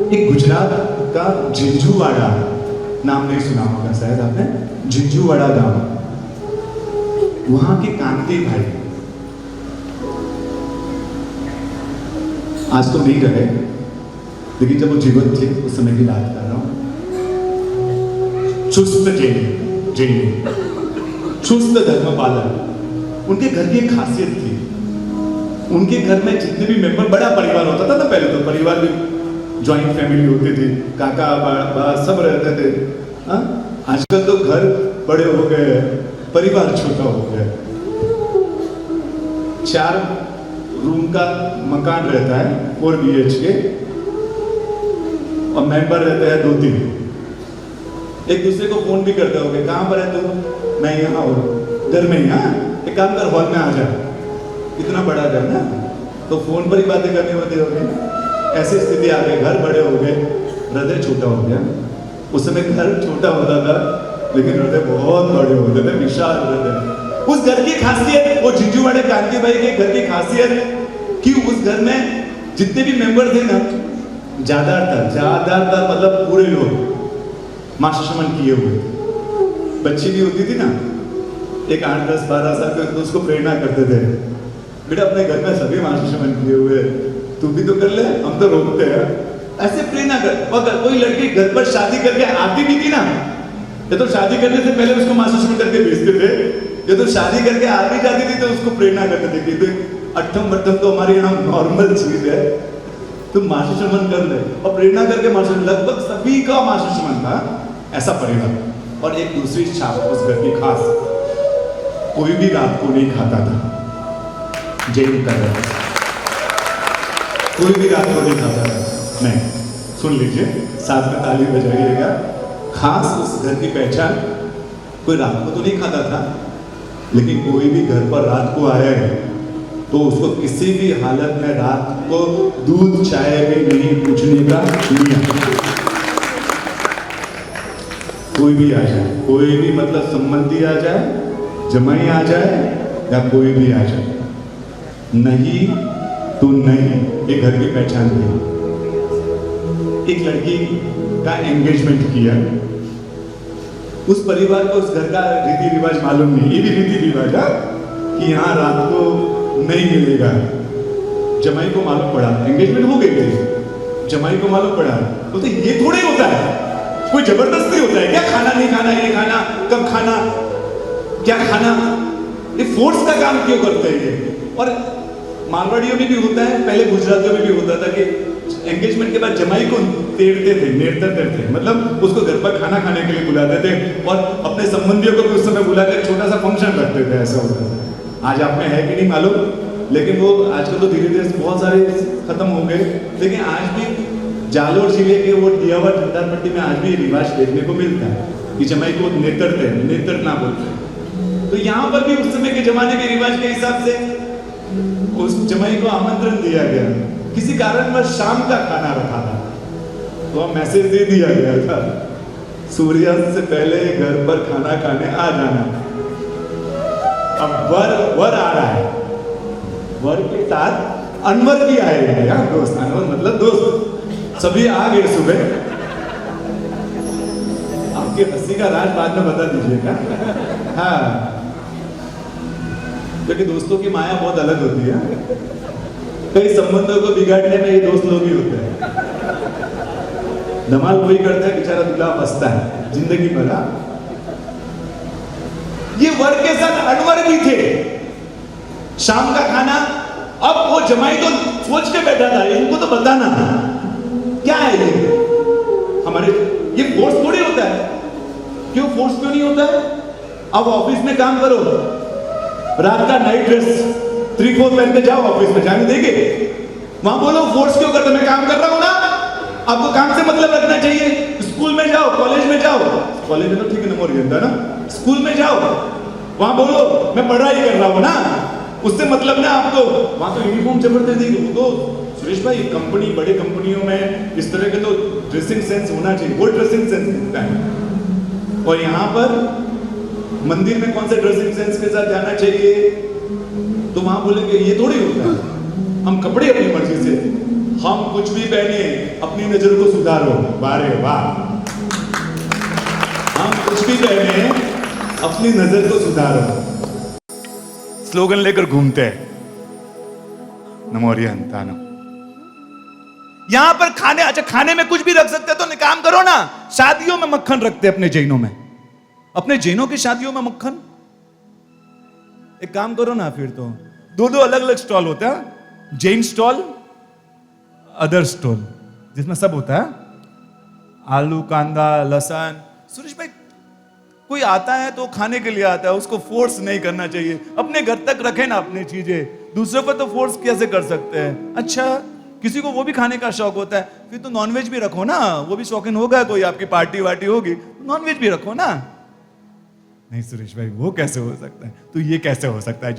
एक गुजरात का जिंझुवाड़ा नाम नहीं सुना होगा शायद आपने, जिंझुवाड़ा गांव, वहां के कांति भाई आज तो नहीं रहे, लेकिन जब वो जीवित थे उस समय की बात कर रहा हूं। चुस्त जैन, चुस्त धर्मपालन, उनके घर की एक खासियत थी। उनके घर में जितने भी मेंबर, बड़ा परिवार होता था ना पहले, तो परिवार भी जॉइंट फैमिली होती थी, काका बा सब रहते थे। हाँ, आजकल तो घर बड़े हो गए, परिवार छोटा हो गया। 4 रूम का मकान रहता है 4 BHK, और मेंबर रहते हैं 2-3। एक दूसरे को फोन भी करते होंगे, कहाँ पर है तुम? मैं यहाँ हूँ, घर में ही। हाँ, एक काम कर, हॉल में आ जा, इतना बड़ा घर ना, तो फोन पर ही बातें करनी होती होगी। ऐसी स्थिति आ गई, घर बड़े हो गए, हृदय छोटा हो गया। उस समय घर छोटा होता था, लेकिन हृदय बहुत बड़े होते थे, विशाल हृदय। उस घर की खासियत, वो जिंझुवाड़े कांति भाई के घर की खासियत कि उस घर में जितने भी मेंबर थे ना, ज्यादातर मतलब पूरे लोग माशमन किए हुए थे। बच्ची भी होती थी ना, एक 8, 10, 12 साल के, तो उसको प्रेरणा करते थे, बेटा अपने घर में सभी माशमन किए हुए, तू भी तो कर ले, हम तो रोकते हैं। ऐसे प्रेरणा कर। और कोई लड़की घर पर शादी करके आती भी थी ना, ये तो शादी करने से पहले उसको माशमन करके भेजते थे, ये तो शादी करके आ भी जाती थी तो उसको प्रेरणा करते थे कि तो अट्ठम तो हमारे यहाँ नॉर्मल चीज है, तुम माशमन कर ले। और प्रेरणा करके माशमन, लगभग सभी का माशमन था, ऐसा परिवार। और एक दूसरी छाप उस घर की खास, कोई भी रात को नहीं खाता था, जैन कर रहा था, कोई भी रात को नहीं खाता था। नहीं, सुन लीजिए, साथ में ताली बजाइएगा। खास उस घर की पहचान, कोई रात को तो नहीं खाता था, लेकिन कोई भी घर पर रात को आया है तो उसको किसी भी हालत में रात को दूध चाय भी नहीं पूछने का नियम। कोई भी आ जाए, कोई भी मतलब संबंधी आ जाए, जमाई आ जाए, या कोई भी आ जाए, नहीं तो नहीं, ये घर की पहचान थी। एक लड़की का एंगेजमेंट किया, उस परिवार को उस घर का रीति रिवाज मालूम नहीं, ये भी रीति रिवाज है कि यहाँ रात को नहीं मिलेगा। जमाई को मालूम पड़ा, एंगेजमेंट हो गई थी, जमाई को मालूम पड़ा, तो ये थोड़ा ही होता है, कोई जबरदस्ती होता है क्या? खाना नहीं खाना, ये खाना, कब खाना, क्या खाना, ये फोर्स का काम क्यों करते हैं ये? और मारवाड़ियों में भी होता है, पहले गुजरातियों में भी होता था कि एंगेजमेंट के बाद जमाई को तेड़ते थे, नेड़ते थे, मतलब उसको घर पर खाना खाने के लिए बुलाते थे, और अपने संबंधियों को भी उस समय बुलाकर छोटा सा फंक्शन रखते थे, ऐसा होता था। आज आप में है कि नहीं मालूम, लेकिन वो आजकल तो धीरे धीरे बहुत सारे खत्म हो गए, लेकिन आज भी जालोर जिले के वो दियावा ठंडारपट्टी में आज भी रिवाज देखने को मिलता है कि जमाई को नेत्रना बोलते हैं। तो यहाँ पर भी उस समय के जमाने के रिवाज के हिसाब से उस जमाई को आमंत्रण दिया गया, किसी कारणवश शाम का खाना रखा था, तो मैसेज दे दिया गया था, सूर्यास्त से पहले घर पर खाना खाने आ जाना। अब वर आ रहा है, वर के साथ अनवर भी आएगा यार, दोस्त, अनवर मतलब दोस्त, सभी आ गए सुबह। आपकी हंसी का राज बाद में बता दीजिएगा। हाँ, क्योंकि दोस्तों की माया बहुत अलग होती है, कई संबंधों को बिगाड़ने में ये दोस्त लोग ही होते हैं। धमाल वही करता है, बेचारा दूल्हा फंसता है जिंदगी भर। ये वर के साथ अनवर भी थे, शाम का खाना। अब वो जमाई तो सोच के बैठा था, इनको तो बताना क्या है ये हमारे, ये फोर्स थोड़ी होता है। क्यों फोर्स क्यों नहीं होता है? अब ऑफिस में काम करो, रात का नाइट ड्रेस 3/4 पहन के जाओ ऑफिस में, जाने देंगे? वहां बोलो फोर्स क्यों करते, मैं काम कर रहा हूं ना, आपको काम से मतलब रखना चाहिए। स्कूल में जाओ, कॉलेज में जाओ, कॉलेज में तो ठीक है नंबर गिनता ना, स्कूल में जाओ, वहां बोलो मैं पढ़ाई कर रहा हूं ना, उससे मतलब ना आपको। वहां तो यूनिफॉर्म जबरदस्ती, वो तो सुरेश भाई कंपनी, बड़े कंपनियों में इस तरह के तो ड्रेसिंग सेंस होना चाहिए, वो ड्रेसिंग सेंस दिखता है। और यहाँ पर मंदिर में कौन से ड्रेसिंग सेंस के साथ जाना चाहिए, तो वहां बोलेंगे ये थोड़ी होता है, हम कपड़े अपनी मर्जी से, हम कुछ भी पहने, अपनी नजर को सुधारो। वारे वाह, हम कुछ भी पहने, अपनी नजर को सुधारो। स्लोगन लेकर घूमते हैं, नमोरियंतानो। यहां पर खाने, अच्छा खाने में कुछ भी रख सकते हैं तो काम करो ना। शादियों में मक्खन रखते हैं अपने जैनों में, अपने जैनों की शादियों में मक्खन। एक काम करो ना, फिर तो दो दो अलग अलग स्टॉल होता है, जैन स्टॉल, अदर स्टॉल, जिसमें सब होता है, आलू, कांदा, लहसुन। सुरेश भाई, कोई आता है तो खाने के लिए आता है, उसको फोर्स नहीं करना चाहिए। अपने घर तक रखे ना अपनी चीजें, दूसरों पर तो फोर्स कैसे कर सकते हैं। अच्छा, किसी को वो भी खाने का शौक होता है, फिर तो नॉनवेज भी रखो ना। वो भी शौकीन होगा, कोई आपकी पार्टी वार्टी होगी, नॉनवेज भी रखो ना। नहीं सुरेश भाई, वो कैसे हो सकता है? तो ये कैसे हो सकता है?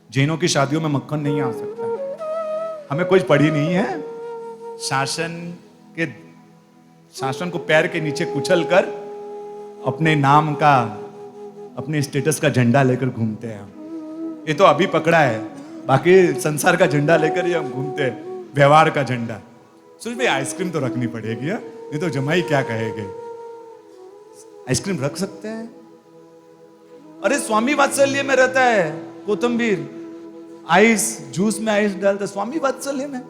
जैनों की शादियों में मक्खन नहीं आ सकता। हमें कुछ पड़ी नहीं है। शासन को पैर के नीचे कुचल कर अपने नाम का, अपने स्टेटस का झंडा लेकर घूमते हैं हम। ये तो अभी पकड़ा है, बाकी संसार का झंडा लेकर ही हम घूमते हैं, व्यवहार का झंडा। सुरेश भाई, आइसक्रीम तो रखनी पड़ेगी, नहीं तो जमाई क्या कहेंगे। आइसक्रीम रख सकते हैं? अरे स्वामी वात्सल्य में रहता है कोतंबीर, आइस, जूस में आइस डालता, स्वामी वात्सल्य में।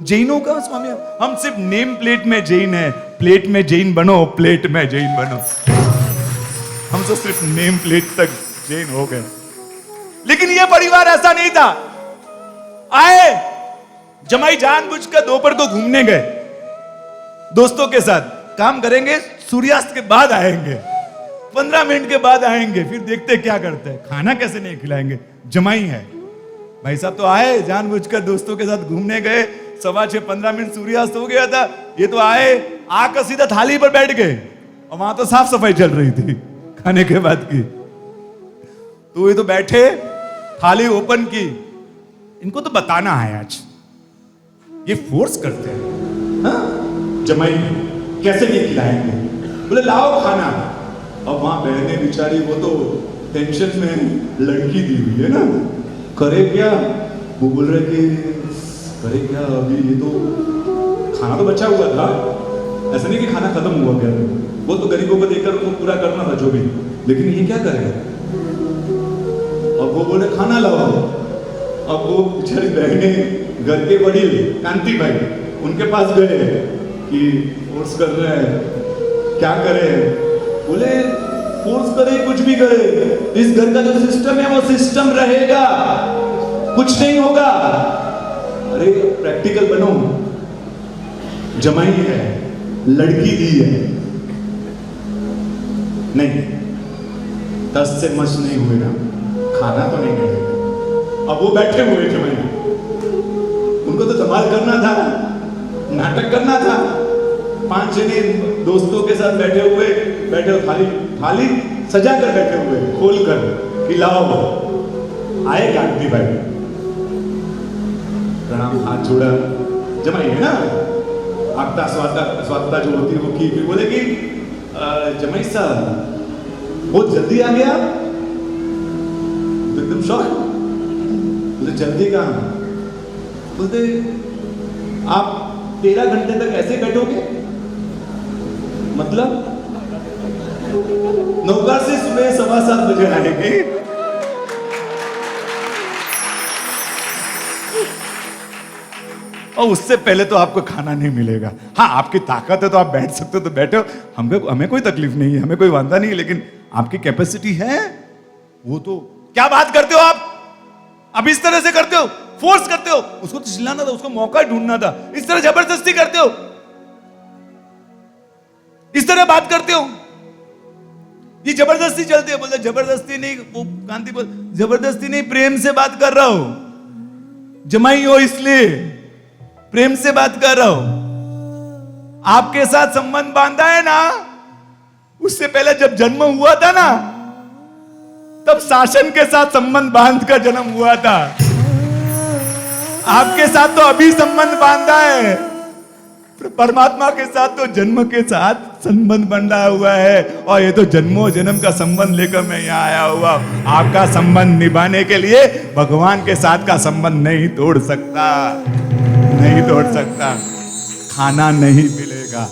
जैनों का स्वामी, हम सिर्फ नेम प्लेट में जैन है। प्लेट में जैन बनो, प्लेट में जैन बनो। हम तो सिर्फ नेम प्लेट तक जैन हो गए। लेकिन यह परिवार ऐसा नहीं था। आए जमाई जानबूझकर दोपहर को घूमने गए दोस्तों के साथ। काम करेंगे, सूर्यास्त के बाद आएंगे, 15 मिनट के बाद आएंगे, फिर देखते क्या करते हैं। खाना कैसे नहीं खिलाएंगे, जमाई है भाई साहब। तो आए जानबूझकर दोस्तों के साथ घूमने गए, 6:15 15 मिनट सूर्यास्त हो गया था। ये तो आए, आकर सीधा थाली पर बैठ गए, और वहां तो साफ सफाई चल रही थी खाने के बाद की। तो ये तो बैठे, थाली ओपन की। इनको तो बताना है आज, ये फोर्स करते हैं। हाँ? जमाई कैसे नहीं खिलाएंगे, बोले लाओ खाना। अब वहां बहने बेचारी, वो तो टेंशन में लड़की दी हुई है ना, करे क्या। वो बोल रहे कि करे क्या, अभी ये तो खाना तो बचा हुआ था, ऐसा नहीं कि खाना खत्म हुआ गया। वो तो गरीबों को देकर उनको पूरा करना था जो भी, लेकिन ये क्या करेगा। अब वो बोले खाना लाओ। अब वो बेचारी बहने, घर के बड़ी कांति भाई, उनके पास गए कि फोर्स कर रहे हैं, क्या करें। बोले फोर्स करे, कुछ भी करे, इस घर का जो सिस्टम है वो सिस्टम रहेगा, कुछ नहीं होगा। अरे प्रैक्टिकल बनो, जमाई है, लड़की दी है, नहीं 10 से मस नहीं हुए ना, खाना तो नहीं मिलेगा। अब वो बैठे हुए जमाई, उनको तो धमाल करना था, नाटक करना था। 5 जने दोस्तों के साथ बैठे हुए, थाली सजा कर बैठे हुए, खोल कर खिलाओ। आए कांति भाई, प्रणाम, हाथ जोड़ा। जमाई है ना, आगता स्वागता जो होती है वो की। फिर बोले कि जमाई साहब बहुत जल्दी आ गया। तो एकदम शौक, बोले जल्दी कहाँ। बोलते आप 13 घंटे तक ऐसे बैठोगे, मतलब नौका से सुबह 7:15 बजे आएगी। और उससे पहले तो आपको खाना नहीं मिलेगा। हाँ, आपकी ताकत है तो आप बैठ सकते हो तो बैठो, हमें कोई तकलीफ नहीं है, हमें कोई वांदा नहीं है। लेकिन आपकी कैपेसिटी है, वो तो क्या बात करते हो आप। अब इस तरह से करते हो, फोर्स करते हो। उसको तो चिल्लाना था, उसको मौका ढूंढना था। इस तरह जबरदस्ती करते हो, इस तरह बात करते हो, ये जबरदस्ती चलती है। बोलते जबरदस्ती नहीं, वो कांति बोल जबरदस्ती नहीं, प्रेम से बात कर रहा हूं। जमाई हो इसलिए प्रेम से बात कर रहा हूं। आपके साथ संबंध बांधा है ना, उससे पहले जब जन्म हुआ था ना, तब शासन के साथ संबंध बांध कर जन्म हुआ था। आपके साथ तो अभी संबंध बांधा है, परमात्मा के साथ तो जन्म के साथ संबंध बंधा हुआ है। और ये तो जन्मों जन्म का संबंध लेकर मैं यहाँ आया हुआ। आपका संबंध निभाने के लिए भगवान के साथ का संबंध नहीं तोड़ सकता। नहीं तोड़ सकता, खाना नहीं मिलेगा।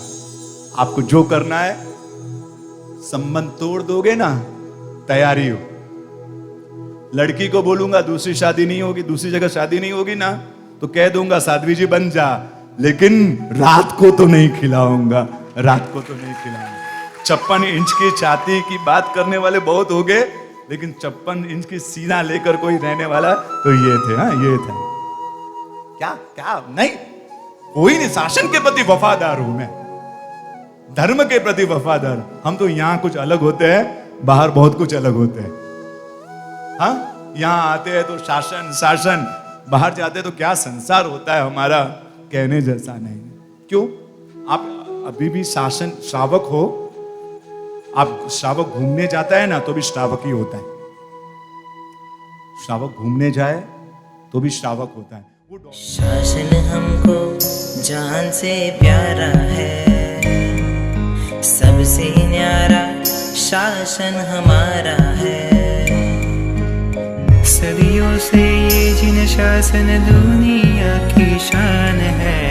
आपको जो करना है, संबंध तोड़ दोगे ना, तैयारी हो। लड़की को बोलूंगा दूसरी शादी नहीं होगी, दूसरी जगह शादी नहीं होगी ना, तो कह दूंगा साध्वी जी बन जा, लेकिन रात को तो नहीं खिलाऊंगा, रात को तो नहीं खिलाऊंगा। 56 इंच की छाती की बात करने वाले बहुत हो गए, लेकिन 56 इंच की सीना लेकर कोई रहने वाला तो ये थे। हाँ, ये थे। क्या क्या नहीं, कोई नहीं। शासन के प्रति वफादार हूं मैं, धर्म के प्रति वफादार। हम तो यहां कुछ अलग होते हैं, बाहर बहुत कुछ अलग होते हैं। हाँ, यहां आते हैं तो शासन शासन, बाहर जाते तो क्या संसार होता है हमारा, कहने जैसा नहीं। क्यों? आप अभी भी शासन श्रावक हो। आप श्रावक घूमने जाता है ना, तो भी श्रावक ही होता है। श्रावक घूमने जाए तो भी श्रावक होता है। शासन हमको जान से प्यारा है, सबसे न्यारा शासन हमारा है। सदियों से ये जिन शासन दुनिया की शान है,